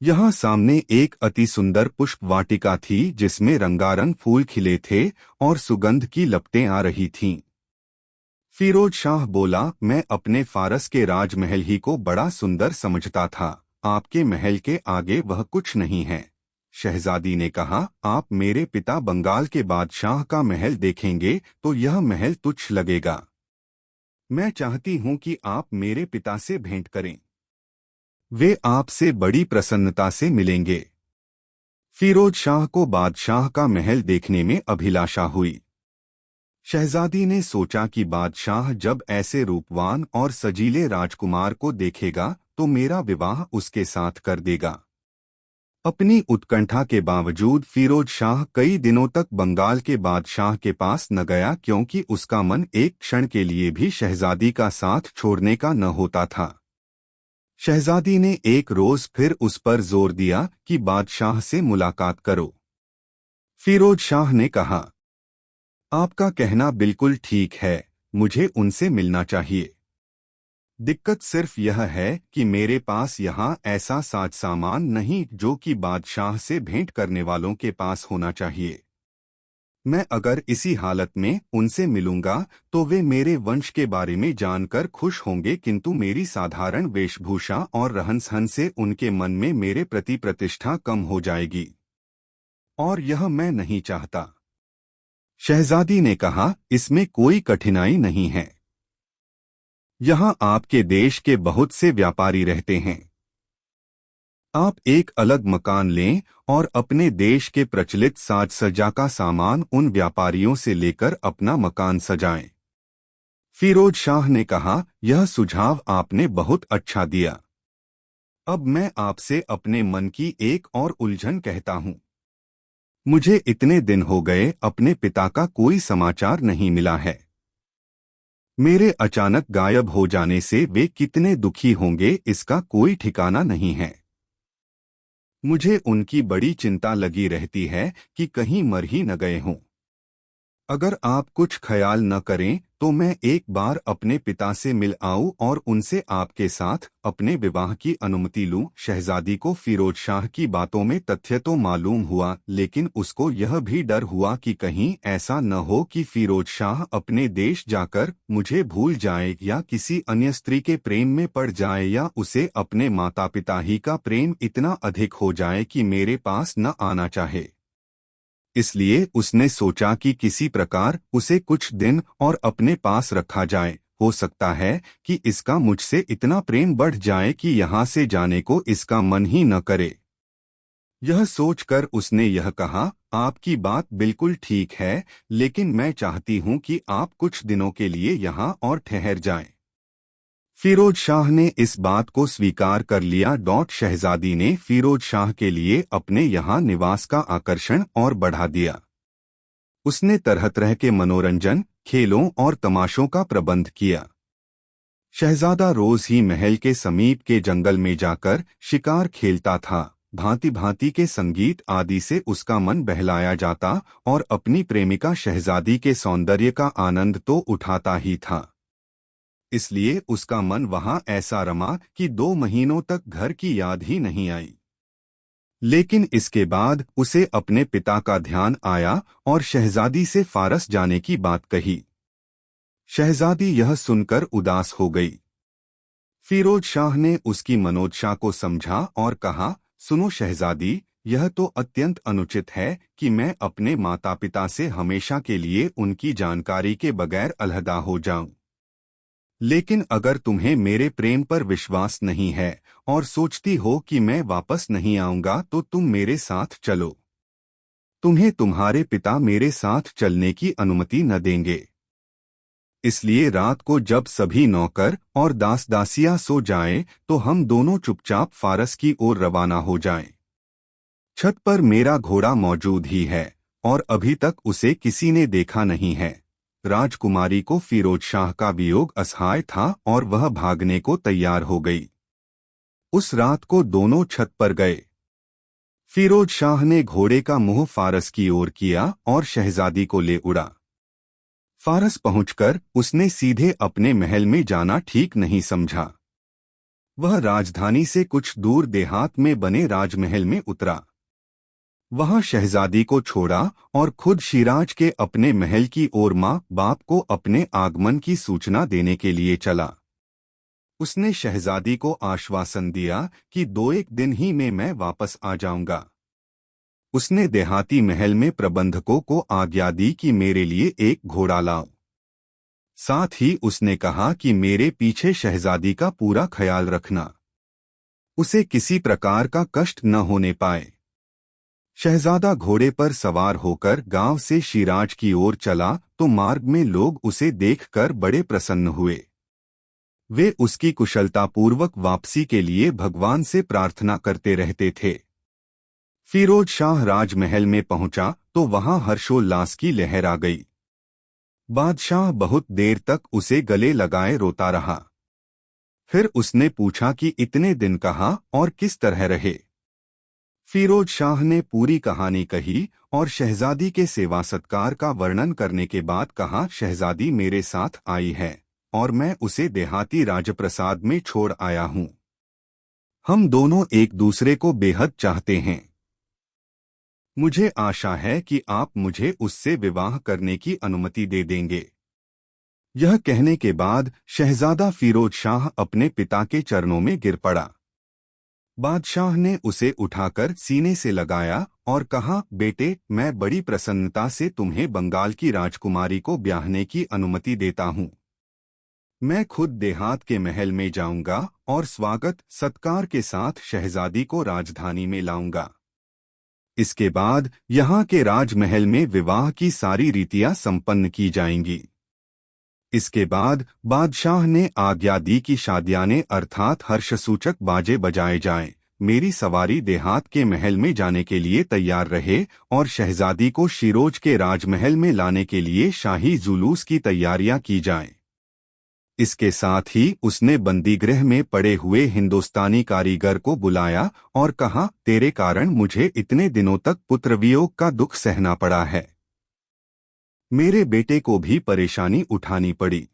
यहाँ सामने एक अति सुंदर पुष्प वाटिका थी, जिसमें रंगारंग फूल खिले थे और सुगंध की लपटें आ रही थीं। फिरोज शाह बोला, मैं अपने फारस के राजमहल ही को बड़ा सुंदर समझता था, आपके महल के आगे वह कुछ नहीं है। शहजादी ने कहा, आप मेरे पिता बंगाल के बादशाह का महल देखेंगे तो यह महल तुच्छ लगेगा। मैं चाहती हूं कि आप मेरे पिता से भेंट करें। वे आपसे बड़ी प्रसन्नता से मिलेंगे। फिरोज शाह को बादशाह का महल देखने में अभिलाषा हुई। शहजादी ने सोचा कि बादशाह जब ऐसे रूपवान और सजीले राजकुमार को देखेगा तो मेरा विवाह उसके साथ कर देगा। अपनी उत्कंठा के बावजूद फिरोज शाह कई दिनों तक बंगाल के बादशाह के पास न गया, क्योंकि उसका मन एक क्षण के लिए भी शहजादी का साथ छोड़ने का न होता था। शहजादी ने एक रोज फिर उस पर जोर दिया कि बादशाह से मुलाकात करो। फिरोज शाह ने कहा, आपका कहना बिल्कुल ठीक है, मुझे उनसे मिलना चाहिए। दिक्कत सिर्फ यह है कि मेरे पास यहाँ ऐसा साज सामान नहीं जो कि बादशाह से भेंट करने वालों के पास होना चाहिए। मैं अगर इसी हालत में उनसे मिलूंगा तो वे मेरे वंश के बारे में जानकर खुश होंगे, किंतु मेरी साधारण वेशभूषा और रहन-सहन से उनके मन में मेरे प्रति प्रतिष्ठा कम हो जाएगी, और यह मैं नहीं चाहता। शहजादी ने कहा, इसमें कोई कठिनाई नहीं है। यहाँ आपके देश के बहुत से व्यापारी रहते हैं। आप एक अलग मकान लें और अपने देश के प्रचलित साज सज्जा का सामान उन व्यापारियों से लेकर अपना मकान सजाएं। फिरोज शाह ने कहा, यह सुझाव आपने बहुत अच्छा दिया। अब मैं आपसे अपने मन की एक और उलझन कहता हूँ। मुझे इतने दिन हो गए अपने पिता का कोई समाचार नहीं मिला है। मेरे अचानक गायब हो जाने से वे कितने दुखी होंगे इसका कोई ठिकाना नहीं है। मुझे उनकी बड़ी चिंता लगी रहती है कि कहीं मर ही न गए हों। अगर आप कुछ ख्याल न करें तो मैं एक बार अपने पिता से मिल आऊं और उनसे आपके साथ अपने विवाह की अनुमति लूं। शहजादी को फिरोज शाह की बातों में तथ्य तो मालूम हुआ, लेकिन उसको यह भी डर हुआ कि कहीं ऐसा न हो कि फिरोज शाह अपने देश जाकर मुझे भूल जाए या किसी अन्य स्त्री के प्रेम में पड़ जाए, या उसे अपने माता पिता ही का प्रेम इतना अधिक हो जाए कि मेरे पास न आना चाहे। इसलिए उसने सोचा कि किसी प्रकार उसे कुछ दिन और अपने पास रखा जाए। हो सकता है कि इसका मुझसे इतना प्रेम बढ़ जाए कि यहाँ से जाने को इसका मन ही न करे। यह सोचकर उसने यह कहा, आपकी बात बिल्कुल ठीक है, लेकिन मैं चाहती हूँ कि आप कुछ दिनों के लिए यहाँ और ठहर जाएं। फिरोज शाह ने इस बात को स्वीकार कर लिया। शहजादी ने फिरोज शाह के लिए अपने यहाँ निवास का आकर्षण और बढ़ा दिया। उसने तरह तरह के मनोरंजन, खेलों और तमाशों का प्रबंध किया। शहजादा रोज ही महल के समीप के जंगल में जाकर शिकार खेलता था। भांति भांति के संगीत आदि से उसका मन बहलाया जाता और अपनी प्रेमिका शहजादी के सौंदर्य का आनंद तो उठाता ही था। इसलिए उसका मन वहां ऐसा रमा कि 2 महीनों तक घर की याद ही नहीं आई। लेकिन इसके बाद उसे अपने पिता का ध्यान आया और शहजादी से फारस जाने की बात कही। शहजादी यह सुनकर उदास हो गई। फिरोज शाह ने उसकी मनोदशा को समझा और कहा, सुनो शहजादी, यह तो अत्यंत अनुचित है कि मैं अपने माता पिता से हमेशा के लिए उनकी जानकारी के बगैर अलहदा हो जाऊं। लेकिन अगर तुम्हें मेरे प्रेम पर विश्वास नहीं है और सोचती हो कि मैं वापस नहीं आऊंगा तो तुम मेरे साथ चलो। तुम्हें तुम्हारे पिता मेरे साथ चलने की अनुमति न देंगे। इसलिए रात को जब सभी नौकर और दास दासियां सो जाएं, तो हम दोनों चुपचाप फारस की ओर रवाना हो जाएं। छत पर मेरा घोड़ा मौजूद ही है और अभी तक उसे किसी ने देखा नहीं है। राजकुमारी को फिरोज शाह का वियोग असहाय था और वह भागने को तैयार हो गई। उस रात को दोनों छत पर गए। फिरोज शाह ने घोड़े का मुंह फारस की ओर किया और शहजादी को ले उड़ा। फारस पहुंचकर उसने सीधे अपने महल में जाना ठीक नहीं समझा। वह राजधानी से कुछ दूर देहात में बने राजमहल में उतरा। वहां शहजादी को छोड़ा और खुद शिराज के अपने महल की ओर माँ बाप को अपने आगमन की सूचना देने के लिए चला। उसने शहजादी को आश्वासन दिया कि 2-1 दिन ही में मैं वापस आ जाऊंगा। उसने देहाती महल में प्रबंधकों को आज्ञा दी कि मेरे लिए एक घोड़ा लाओ। साथ ही उसने कहा कि मेरे पीछे शहजादी का पूरा ख्याल रखना, उसे किसी प्रकार का कष्ट न होने पाए। शहजादा घोड़े पर सवार होकर गांव से शिराज की ओर चला तो मार्ग में लोग उसे देखकर बड़े प्रसन्न हुए। वे उसकी कुशलतापूर्वक वापसी के लिए भगवान से प्रार्थना करते रहते थे। फिरोज शाह राजमहल में पहुंचा तो वहां हर्षोल्लास की लहर आ गई। बादशाह बहुत देर तक उसे गले लगाए रोता रहा। फिर उसने पूछा कि इतने दिन कहाँ और किस तरह रहे। फिरोज शाह ने पूरी कहानी कही और शहजादी के सेवा सत्कार का वर्णन करने के बाद कहा, शहजादी मेरे साथ आई है और मैं उसे देहाती राजप्रसाद में छोड़ आया हूँ। हम दोनों एक दूसरे को बेहद चाहते हैं। मुझे आशा है कि आप मुझे उससे विवाह करने की अनुमति दे देंगे। यह कहने के बाद शहजादा फिरोज शाह अपने पिता के चरणों में गिर पड़ा। बादशाह ने उसे उठाकर सीने से लगाया और कहा, बेटे, मैं बड़ी प्रसन्नता से तुम्हें बंगाल की राजकुमारी को ब्याहने की अनुमति देता हूँ। मैं खुद देहात के महल में जाऊंगा और स्वागत सत्कार के साथ शहजादी को राजधानी में लाऊंगा। इसके बाद यहाँ के राजमहल में विवाह की सारी रीतियां संपन्न की जाएंगी। इसके बाद बादशाह ने आज्ञा दी कि शादियाने अर्थात हर्षसूचक बाजे बजाए जाएं, मेरी सवारी देहात के महल में जाने के लिए तैयार रहे और शहजादी को शिरोज के राजमहल में लाने के लिए शाही जुलूस की तैयारियां की जाएं। इसके साथ ही उसने बंदीगृह में पड़े हुए हिंदुस्तानी कारीगर को बुलाया और कहा, तेरे कारण मुझे इतने दिनों तक पुत्रवियोग का दुख सहना पड़ा है। मेरे बेटे को भी परेशानी उठानी पड़ी।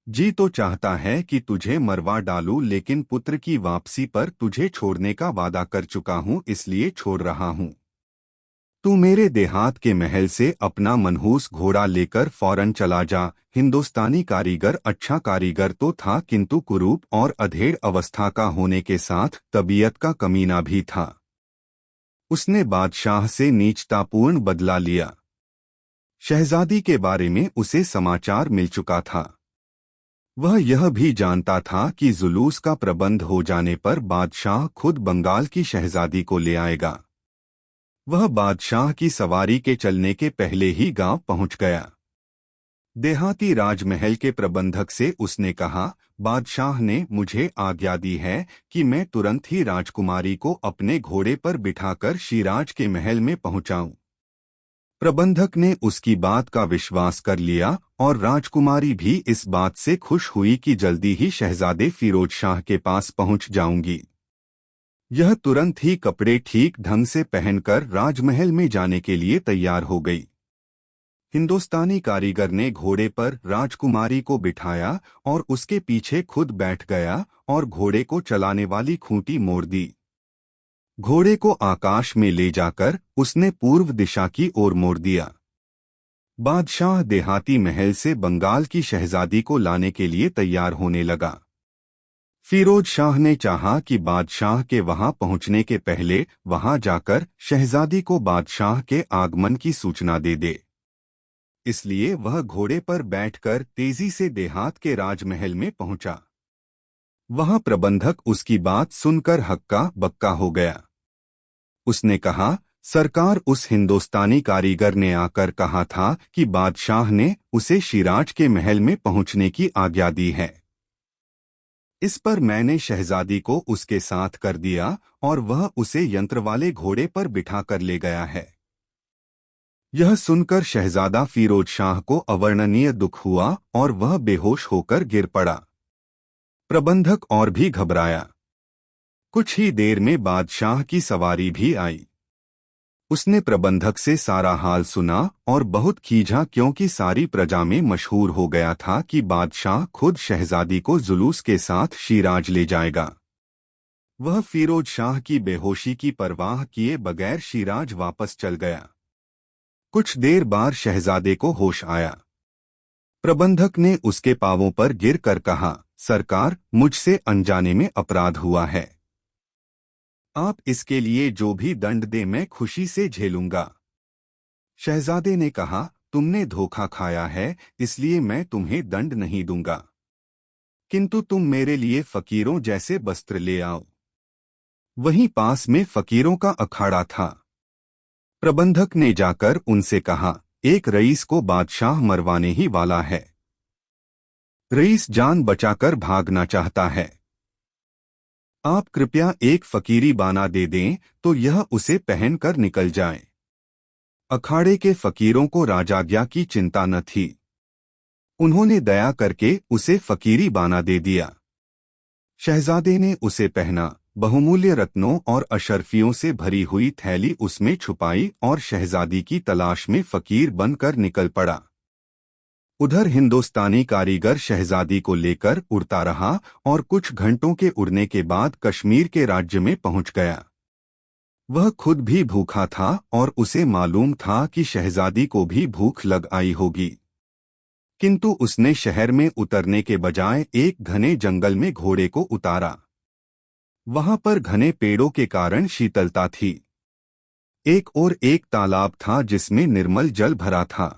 जी तो चाहता है कि तुझे मरवा डालूं, लेकिन पुत्र की वापसी पर तुझे छोड़ने का वादा कर चुका हूं, इसलिए छोड़ रहा हूं। तू मेरे देहात के महल से अपना मनहूस घोड़ा लेकर फौरन चला जा। हिंदुस्तानी कारीगर अच्छा कारीगर तो था, किंतु कुरूप और अधेड़ अवस्था का होने के साथ तबीयत का कमीना भी था। उसने बादशाह से नीचतापूर्ण बदला लिया। शहजादी के बारे में उसे समाचार मिल चुका था। वह यह भी जानता था कि जुलूस का प्रबंध हो जाने पर बादशाह खुद बंगाल की शहजादी को ले आएगा। वह बादशाह की सवारी के चलने के पहले ही गांव पहुंच गया। देहाती राजमहल के प्रबंधक से उसने कहा, बादशाह ने मुझे आज्ञा दी है कि मैं तुरंत ही राजकुमारी को अपने घोड़े पर बिठाकर शिराज के महल में पहुंचाऊं। प्रबंधक ने उसकी बात का विश्वास कर लिया और राजकुमारी भी इस बात से खुश हुई कि जल्दी ही शहजादे फिरोज शाह के पास पहुंच जाऊंगी। यह तुरंत ही कपड़े ठीक ढंग से पहनकर राजमहल में जाने के लिए तैयार हो गई। हिंदुस्तानी कारीगर ने घोड़े पर राजकुमारी को बिठाया और उसके पीछे खुद बैठ गया और घोड़े को चलाने वाली खूंटी मोड़ दी। घोड़े को आकाश में ले जाकर उसने पूर्व दिशा की ओर मोड़ दिया। बादशाह देहाती महल से बंगाल की शहजादी को लाने के लिए तैयार होने लगा। फिरोज शाह ने चाहा कि बादशाह के वहां पहुंचने के पहले वहां जाकर शहजादी को बादशाह के आगमन की सूचना दे दे। इसलिए वह घोड़े पर बैठकर तेजी से देहात के राजमहल में पहुंचा। वहां प्रबंधक उसकी बात सुनकर हक्का बक्का हो गया। उसने कहा, सरकार, उस हिंदुस्तानी कारीगर ने आकर कहा था कि बादशाह ने उसे शिराज के महल में पहुंचने की आज्ञा दी है। इस पर मैंने शहजादी को उसके साथ कर दिया और वह उसे यंत्र वाले घोड़े पर बिठा कर ले गया है। यह सुनकर शहजादा फिरोज शाह को अवर्णनीय दुख हुआ और वह बेहोश होकर गिर पड़ा। प्रबंधक और भी घबराया। कुछ ही देर में बादशाह की सवारी भी आई। उसने प्रबंधक से सारा हाल सुना और बहुत खींचा, क्योंकि सारी प्रजा में मशहूर हो गया था कि बादशाह खुद शहजादी को जुलूस के साथ शिराज ले जाएगा। वह फिरोज शाह की बेहोशी की परवाह किए बगैर शिराज वापस चल गया। कुछ देर बाद शहजादे को होश आया। प्रबंधक ने उसके पांवों पर गिर कर कहा, सरकार, मुझसे अनजाने में अपराध हुआ है। आप इसके लिए जो भी दंड दे मैं खुशी से झेलूंगा। शहजादे ने कहा, तुमने धोखा खाया है, इसलिए मैं तुम्हें दंड नहीं दूंगा, किंतु तुम मेरे लिए फकीरों जैसे वस्त्र ले आओ। वहीं पास में फकीरों का अखाड़ा था। प्रबंधक ने जाकर उनसे कहा, एक रईस को बादशाह मरवाने ही वाला है। रईस जान बचाकर भागना चाहता है। आप कृपया एक फकीरी बाना दे दें तो यह उसे पहनकर निकल जाए। अखाड़े के फकीरों को राजाज्ञा की चिंता न थी। उन्होंने दया करके उसे फकीरी बाना दे दिया। शहजादे ने उसे पहना। बहुमूल्य रत्नों और अशर्फियों से भरी हुई थैली उसमें छुपाई और शहजादी की तलाश में फकीर बनकर निकल पड़ा। उधर हिंदुस्तानी कारीगर शहजादी को लेकर उड़ता रहा और कुछ घंटों के उड़ने के बाद कश्मीर के राज्य में पहुंच गया। वह खुद भी भूखा था और उसे मालूम था कि शहजादी को भी भूख लग आई होगी, किंतु उसने शहर में उतरने के बजाय एक घने जंगल में घोड़े को उतारा। वहां पर घने पेड़ों के कारण शीतलता थी। एक और एक तालाब था जिसमें निर्मल जल भरा था।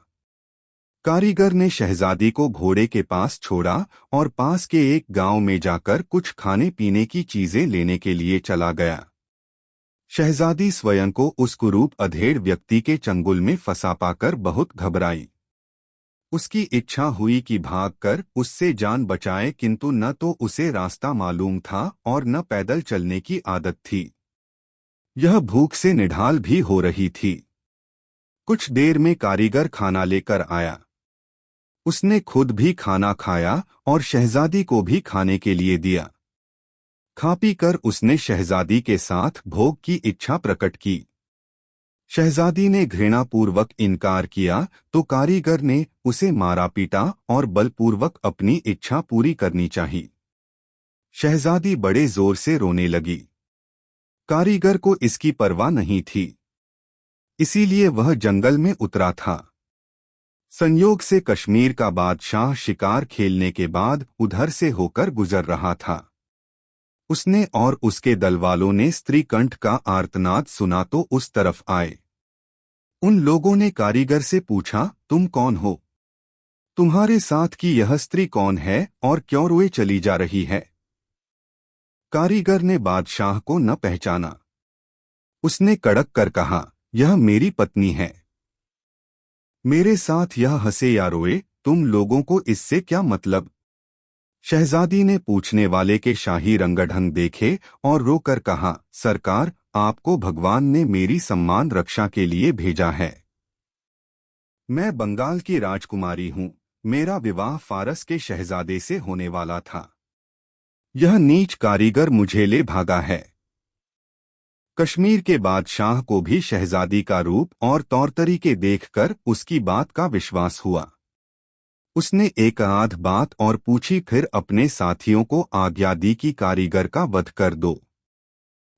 कारीगर ने शहजादी को घोड़े के पास छोड़ा और पास के एक गांव में जाकर कुछ खाने पीने की चीजें लेने के लिए चला गया। शहजादी स्वयं को उस कुरूप अधेड़ व्यक्ति के चंगुल में फंसा पाकर बहुत घबराई। उसकी इच्छा हुई कि भागकर उससे जान बचाए, किंतु न तो उसे रास्ता मालूम था और न पैदल चलने की आदत थी। यह भूख से निढाल भी हो रही थी। कुछ देर में कारीगर खाना लेकर आया। उसने खुद भी खाना खाया और शहजादी को भी खाने के लिए दिया। खा पी कर उसने शहजादी के साथ भोग की इच्छा प्रकट की। शहजादी ने घृणापूर्वक इनकार किया तो कारीगर ने उसे मारा पीटा और बलपूर्वक अपनी इच्छा पूरी करनी चाहिए। शहजादी बड़े जोर से रोने लगी। कारीगर को इसकी परवाह नहीं थी, इसीलिए वह जंगल में उतरा था। संयोग से कश्मीर का बादशाह शिकार खेलने के बाद उधर से होकर गुजर रहा था। उसने और उसके दलवालों ने स्त्रीकंठ का आर्तनाद सुना तो उस तरफ आए। उन लोगों ने कारीगर से पूछा, तुम कौन हो? तुम्हारे साथ की यह स्त्री कौन है और क्यों रोए चली जा रही है? कारीगर ने बादशाह को न पहचाना। उसने कड़क कर कहा, यह मेरी पत्नी है। मेरे साथ यह हंसे या रोए, तुम लोगों को इससे क्या मतलब? शहजादी ने पूछने वाले के शाही रंगढंग देखे और रोकर कहा, सरकार, आपको भगवान ने मेरी सम्मान रक्षा के लिए भेजा है। मैं बंगाल की राजकुमारी हूँ। मेरा विवाह फारस के शहजादे से होने वाला था। यह नीच कारीगर मुझे ले भागा है। कश्मीर के बादशाह को भी शहजादी का रूप और तौर तरीके देखकर उसकी बात का विश्वास हुआ। उसने एक आध बात और पूछी, फिर अपने साथियों को आज्ञा दी कि कारीगर का वध कर दो।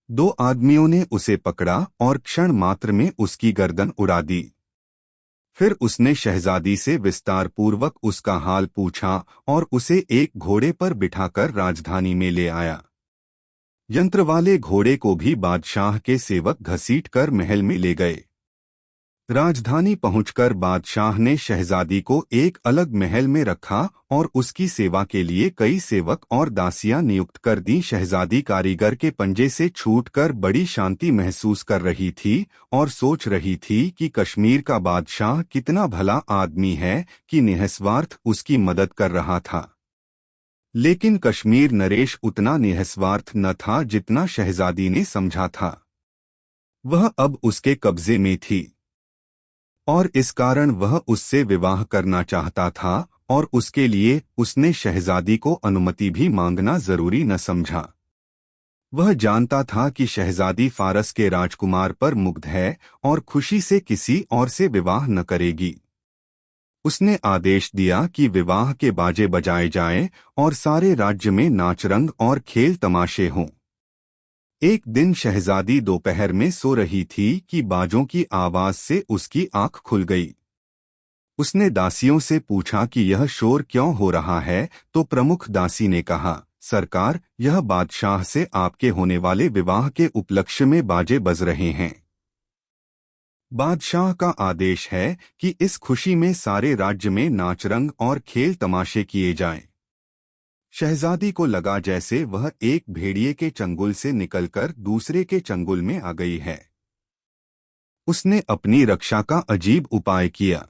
दो आदमियों ने उसे पकड़ा और क्षण मात्र में उसकी गर्दन उड़ा दी। फिर उसने शहजादी से विस्तार पूर्वक उसका हाल पूछा और उसे एक घोड़े पर बिठाकर राजधानी में ले आया। यंत्र वाले घोड़े को भी बादशाह के सेवक घसीट कर महल में ले गए। राजधानी पहुंचकर बादशाह ने शहजादी को एक अलग महल में रखा और उसकी सेवा के लिए कई सेवक और दासियां नियुक्त कर दी। शहजादी कारीगर के पंजे से छूटकर बड़ी शांति महसूस कर रही थी और सोच रही थी कि कश्मीर का बादशाह कितना भला आदमी है कि निःस्वार्थ उसकी मदद कर रहा था। लेकिन कश्मीर नरेश उतना निःस्वार्थ न था जितना शहजादी ने समझा था। वह अब उसके कब्जे में थी और इस कारण वह उससे विवाह करना चाहता था और उसके लिए उसने शहजादी को अनुमति भी मांगना जरूरी न समझा। वह जानता था कि शहजादी फारस के राजकुमार पर मुग्ध है और खुशी से किसी और से विवाह न करेगी। उसने आदेश दिया कि विवाह के बाजे बजाए जाएं और सारे राज्य में नाचरंग और खेल तमाशे हों। एक दिन शहजादी दोपहर में सो रही थी कि बाजों की आवाज से उसकी आंख खुल गई। उसने दासियों से पूछा कि यह शोर क्यों हो रहा है, तो प्रमुख दासी ने कहा, सरकार, यह बादशाह से आपके होने वाले विवाह के उपलक्ष्य में बाजे बज रहे हैं। बादशाह का आदेश है कि इस खुशी में सारे राज्य में नाचरंग और खेल तमाशे किए जाएं। शहजादी को लगा जैसे वह एक भेड़िए के चंगुल से निकलकर दूसरे के चंगुल में आ गई है। उसने अपनी रक्षा का अजीब उपाय किया।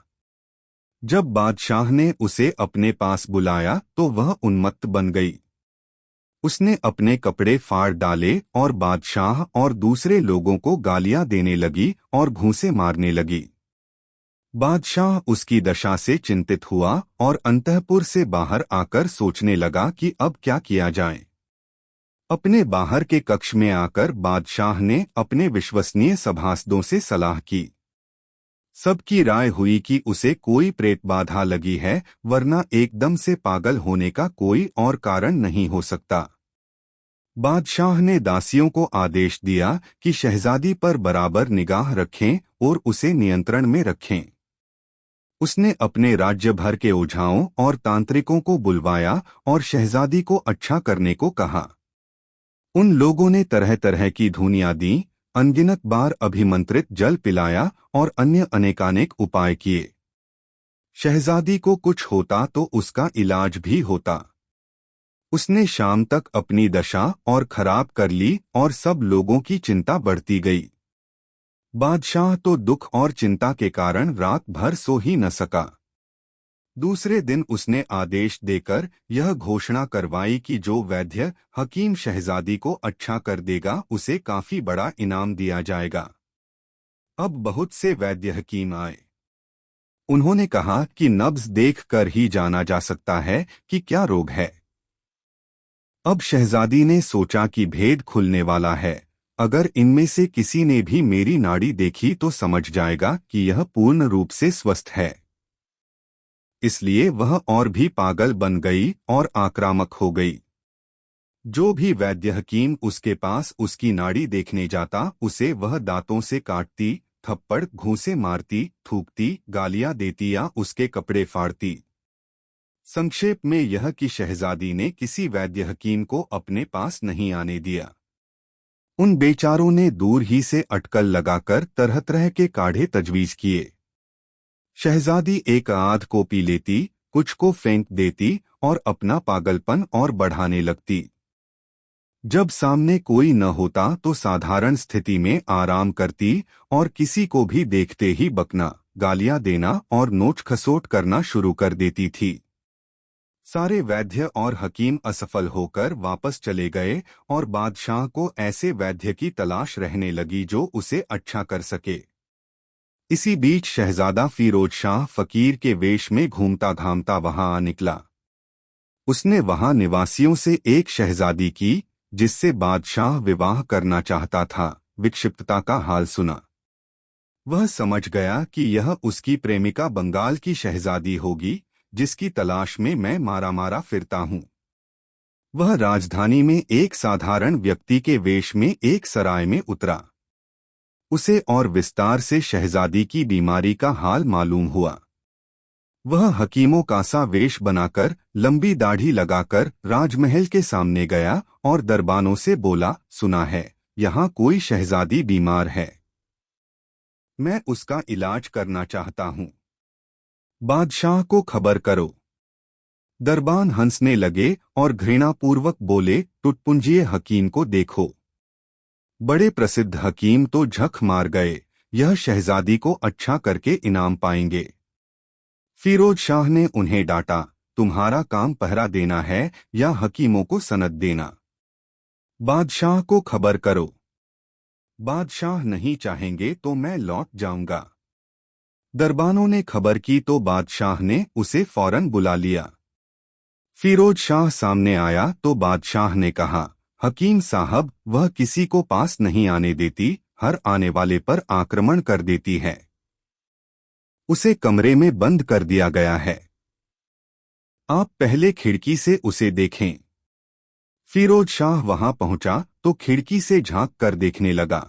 जब बादशाह ने उसे अपने पास बुलाया तो वह उन्मत्त बन गई। उसने अपने कपड़े फाड़ डाले और बादशाह और दूसरे लोगों को गालियां देने लगी और घूंसे मारने लगी। बादशाह उसकी दशा से चिंतित हुआ और अंतःपुर से बाहर आकर सोचने लगा कि अब क्या किया जाए। अपने बाहर के कक्ष में आकर बादशाह ने अपने विश्वसनीय सभासदों से सलाह की। सबकी राय हुई कि उसे कोई प्रेत बाधा लगी है, वरना एकदम से पागल होने का कोई और कारण नहीं हो सकता। बादशाह ने दासियों को आदेश दिया कि शहजादी पर बराबर निगाह रखें और उसे नियंत्रण में रखें। उसने अपने राज्य भर के ओझाओं और तांत्रिकों को बुलवाया और शहजादी को अच्छा करने को कहा। उन लोगों ने तरह तरह की धुनियाँ दी, अनगिनत बार अभिमंत्रित जल पिलाया और अन्य अनेकानेक उपाय किए। शहजादी को कुछ होता तो उसका इलाज भी होता। उसने शाम तक अपनी दशा और खराब कर ली और सब लोगों की चिंता बढ़ती गई। बादशाह तो दुख और चिंता के कारण रात भर सो ही न सका। दूसरे दिन उसने आदेश देकर यह घोषणा करवाई कि जो वैद्य हकीम शहजादी को अच्छा कर देगा उसे काफी बड़ा इनाम दिया जाएगा। अब बहुत से वैद्य हकीम आए। उन्होंने कहा कि नब्ज देख कर ही जाना जा सकता है कि क्या रोग है। अब शहजादी ने सोचा कि भेद खुलने वाला है। अगर इनमें से किसी ने भी मेरी नाड़ी देखी तो समझ जाएगा कि यह पूर्ण रूप से स्वस्थ है। इसलिए वह और भी पागल बन गई और आक्रामक हो गई। जो भी वैद्य हकीम उसके पास उसकी नाड़ी देखने जाता उसे वह दांतों से काटती, थप्पड़ घूंसे मारती, थूकती, गालियां देती या उसके कपड़े फाड़ती। संक्षेप में यह कि शहजादी ने किसी वैद्य हकीम को अपने पास नहीं आने दिया। उन बेचारों ने दूर ही से अटकल लगाकर तरह तरह के काढ़े तजवीज किए। शहजादी एक आध को पी लेती, कुछ को फेंक देती और अपना पागलपन और बढ़ाने लगती। जब सामने कोई न होता तो साधारण स्थिति में आराम करती और किसी को भी देखते ही बकना, गालियां देना और नोच खसोट करना शुरू कर देती थी। सारे वैद्य और हकीम असफल होकर वापस चले गए और बादशाह को ऐसे वैद्य की तलाश रहने लगी जो उसे अच्छा कर सके। इसी बीच शहजादा फिरोज शाह फकीर के वेश में घूमता घामता वहां आ निकला। उसने वहां निवासियों से एक शहजादी की, जिससे बादशाह विवाह करना चाहता था, विक्षिप्तता का हाल सुना। वह समझ गया कि यह उसकी प्रेमिका बंगाल की शहजादी होगी, जिसकी तलाश में मैं मारा मारा फिरता हूँ। वह राजधानी में एक साधारण व्यक्ति के वेश में एक सराय में उतरा। उसे और विस्तार से शहजादी की बीमारी का हाल मालूम हुआ। वह हकीमों का सा वेश बनाकर, लंबी दाढ़ी लगाकर राजमहल के सामने गया और दरबानों से बोला, सुना है यहाँ कोई शहजादी बीमार है, मैं उसका इलाज करना चाहता हूँ, बादशाह को खबर करो। दरबान हंसने लगे और घृणापूर्वक बोले, टुटपुंजिए हकीम को देखो। बड़े प्रसिद्ध हकीम तो झक मार गए, यह शहजादी को अच्छा करके इनाम पाएंगे। फिरोज शाह ने उन्हें डांटा, तुम्हारा काम पहरा देना है या हकीमों को सनद देना? बादशाह को खबर करो। बादशाह नहीं चाहेंगे तो मैं लौट जाऊंगा। दरबानों ने खबर की तो बादशाह ने उसे फौरन बुला लिया। फिरोज शाह सामने आया तो बादशाह ने कहा, हकीम साहब, वह किसी को पास नहीं आने देती, हर आने वाले पर आक्रमण कर देती है। उसे कमरे में बंद कर दिया गया है। आप पहले खिड़की से उसे देखें। फिरोज शाह वहां पहुंचा तो खिड़की से झांक कर देखने लगा।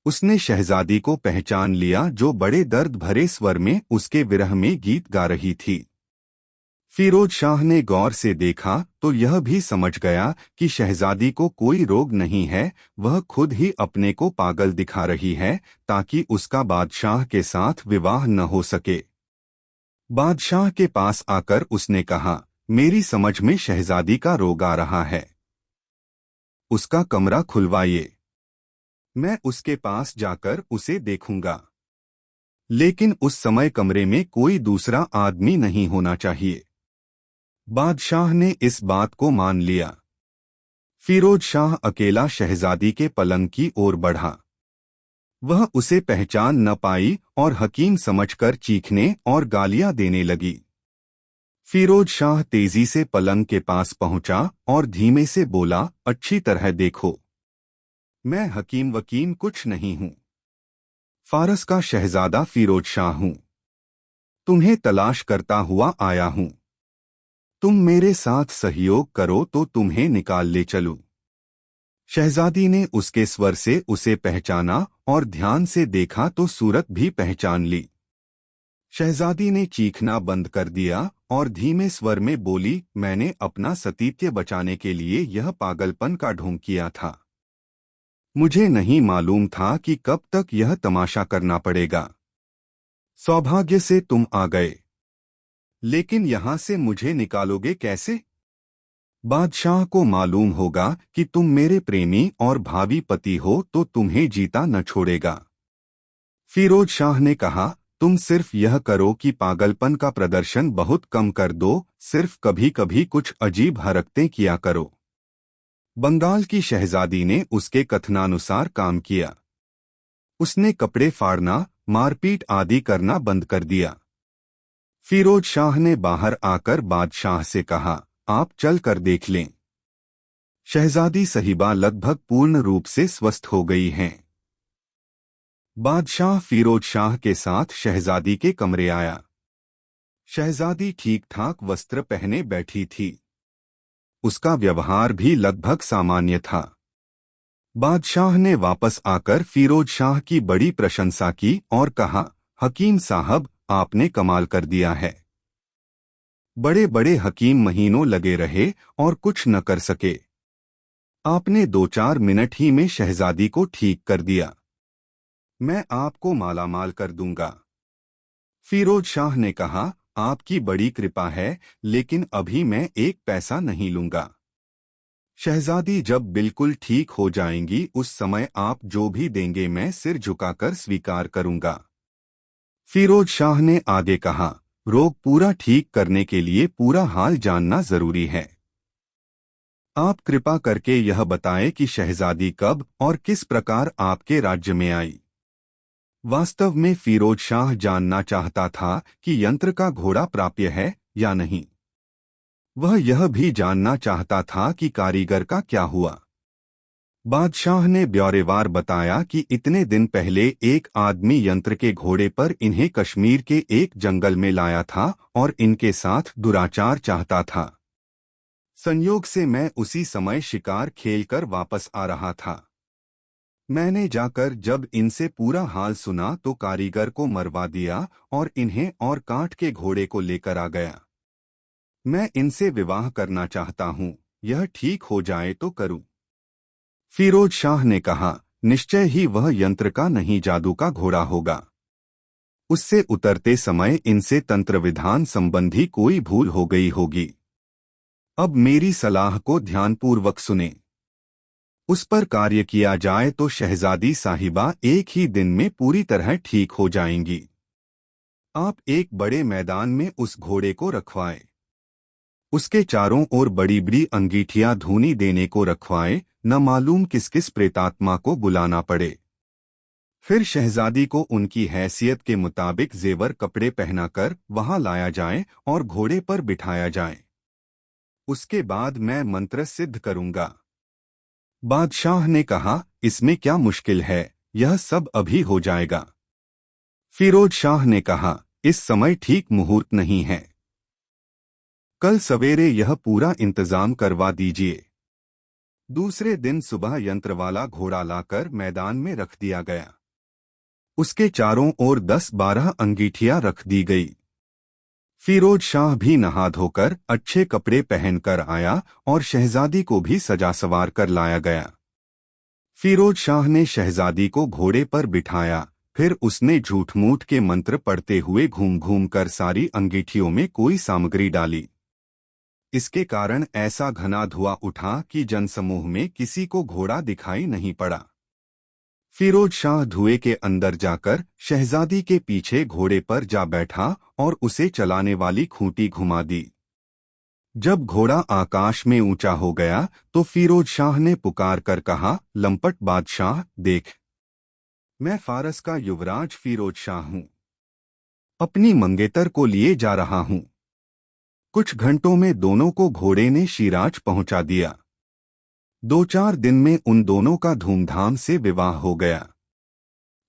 उसने शहजादी को पहचान लिया जो बड़े दर्द भरे स्वर में उसके विरह में गीत गा रही थी। फिरोज शाह ने गौर से देखा तो यह भी समझ गया कि शहजादी को कोई रोग नहीं है, वह खुद ही अपने को पागल दिखा रही है ताकि उसका बादशाह के साथ विवाह न हो सके। बादशाह के पास आकर उसने कहा, मेरी समझ में शहजादी का रोग आ रहा है, उसका कमरा खुलवाइए, मैं उसके पास जाकर उसे देखूंगा। लेकिन उस समय कमरे में कोई दूसरा आदमी नहीं होना चाहिए। बादशाह ने इस बात को मान लिया। फिरोज शाह अकेला शहजादी के पलंग की ओर बढ़ा। वह उसे पहचान न पाई और हकीम समझकर चीखने और गालियां देने लगी। फिरोज शाह तेजी से पलंग के पास पहुंचा और धीमे से बोला, अच्छी तरह देखो, मैं हकीम वकीम कुछ नहीं हूं, फारस का शहजादा फिरोज शाह हूं। तुम्हें तलाश करता हुआ आया हूं। तुम मेरे साथ सहयोग करो तो तुम्हें निकाल ले चलूं। शहजादी ने उसके स्वर से उसे पहचाना और ध्यान से देखा तो सूरत भी पहचान ली। शहजादी ने चीखना बंद कर दिया और धीमे स्वर में बोली, मैंने अपना सतीत्य बचाने के लिए यह पागलपन का ढोंग किया था। मुझे नहीं मालूम था कि कब तक यह तमाशा करना पड़ेगा। सौभाग्य से तुम आ गए, लेकिन यहां से मुझे निकालोगे कैसे? बादशाह को मालूम होगा कि तुम मेरे प्रेमी और भावी पति हो तो तुम्हें जीता न छोड़ेगा। फिरोज शाह ने कहा, तुम सिर्फ यह करो कि पागलपन का प्रदर्शन बहुत कम कर दो, सिर्फ कभी कभी कुछ अजीब हरकतें किया करो। बंगाल की शहजादी ने उसके कथनानुसार काम किया। उसने कपड़े फाड़ना, मारपीट आदि करना बंद कर दिया। फिरोज शाह ने बाहर आकर बादशाह से कहा, आप चल कर देख लें। शहजादी साहिबा लगभग पूर्ण रूप से स्वस्थ हो गई हैं। बादशाह फिरोज शाह के साथ शहजादी के कमरे आया। शहजादी ठीक ठाक वस्त्र पहने बैठी थी। उसका व्यवहार भी लगभग सामान्य था। बादशाह ने वापस आकर फिरोज शाह की बड़ी प्रशंसा की और कहा, हकीम साहब, आपने कमाल कर दिया है। बड़े बड़े हकीम महीनों लगे रहे और कुछ न कर सके। आपने 2-4 मिनट ही में शहजादी को ठीक कर दिया। मैं आपको मालामाल कर दूंगा। फिरोज शाह ने कहा, आपकी बड़ी कृपा है, लेकिन अभी मैं एक पैसा नहीं लूंगा। शहजादी जब बिल्कुल ठीक हो जाएंगी उस समय आप जो भी देंगे मैं सिर झुकाकर स्वीकार करूंगा। फिरोज शाह ने आगे कहा, रोग पूरा ठीक करने के लिए पूरा हाल जानना जरूरी है। आप कृपा करके यह बताएं कि शहजादी कब और किस प्रकार आपके राज्य में आई। वास्तव में फिरोज शाह जानना चाहता था कि यंत्र का घोड़ा प्राप्य है या नहीं। वह यह भी जानना चाहता था कि कारीगर का क्या हुआ। बादशाह ने ब्यौरेवार बताया कि इतने दिन पहले एक आदमी यंत्र के घोड़े पर इन्हें कश्मीर के एक जंगल में लाया था और इनके साथ दुराचार चाहता था। संयोग से मैं उसी समय शिकार खेलकर वापस आ रहा था। मैंने जाकर जब इनसे पूरा हाल सुना तो कारीगर को मरवा दिया और इन्हें और काठ के घोड़े को लेकर आ गया। मैं इनसे विवाह करना चाहता हूँ, यह ठीक हो जाए तो करूँ। फिरोज शाह ने कहा, निश्चय ही वह यंत्र का नहीं जादू का घोड़ा होगा। उससे उतरते समय इनसे तंत्र विधान संबंधी कोई भूल हो गई होगी। अब मेरी सलाह को ध्यानपूर्वक सुने। उस पर कार्य किया जाए तो शहजादी साहिबा एक ही दिन में पूरी तरह ठीक हो जाएंगी। आप एक बड़े मैदान में उस घोड़े को रखवाएं। उसके चारों ओर बड़ी बड़ी अंगीठियां धूनी देने को रखवाएं, न मालूम किस किस प्रेतात्मा को बुलाना पड़े। फिर शहजादी को उनकी हैसियत के मुताबिक जेवर कपड़े पहनाकर वहां लाया जाए और घोड़े पर बिठाया जाए। उसके बाद मैं मंत्र सिद्ध करूंगा। बादशाह ने कहा, इसमें क्या मुश्किल है, यह सब अभी हो जाएगा। फिरोज शाह ने कहा, इस समय ठीक मुहूर्त नहीं है। कल सवेरे यह पूरा इंतजाम करवा दीजिए। दूसरे दिन सुबह यंत्र वाला घोड़ा लाकर मैदान में रख दिया गया। उसके चारों ओर 10-12 अंगीठियां रख दी गई। फिरोज शाह भी नहा धोकर अच्छे कपड़े पहनकर आया और शहजादी को भी सजा सवार कर लाया गया। फिरोज शाह ने शहजादी को घोड़े पर बिठाया, फिर उसने झूठ मूठ के मंत्र पढ़ते हुए घूम घूम कर सारी अंगीठियों में कोई सामग्री डाली। इसके कारण ऐसा घना धुआं उठा कि जनसमूह में किसी को घोड़ा दिखाई नहीं पड़ा। फिरोज शाह धुएं के अंदर जाकर शहजादी के पीछे घोड़े पर जा बैठा और उसे चलाने वाली खूंटी घुमा दी। जब घोड़ा आकाश में ऊंचा हो गया तो फिरोज शाह ने पुकार कर कहा, लंपट बादशाह देख, मैं फारस का युवराज फिरोज शाह हूँ। अपनी मंगेतर को लिए जा रहा हूँ। कुछ घंटों में दोनों को घोड़े ने शिराज पहुंचा दिया। 2-4 दिन में उन दोनों का धूमधाम से विवाह हो गया।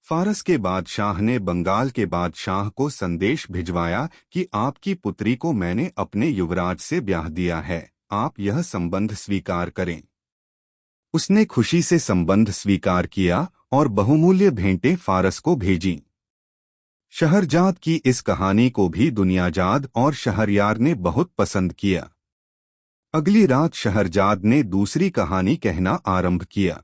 फारस के बादशाह ने बंगाल के बादशाह को संदेश भिजवाया कि आपकी पुत्री को मैंने अपने युवराज से ब्याह दिया है, आप यह संबंध स्वीकार करें। उसने खुशी से संबंध स्वीकार किया और बहुमूल्य भेंटें फारस को भेजीं। शहरजाद की इस कहानी को भी दुनियाजाद और शहरयार ने बहुत पसंद किया। अगली रात शहरजाद ने दूसरी कहानी कहना आरंभ किया।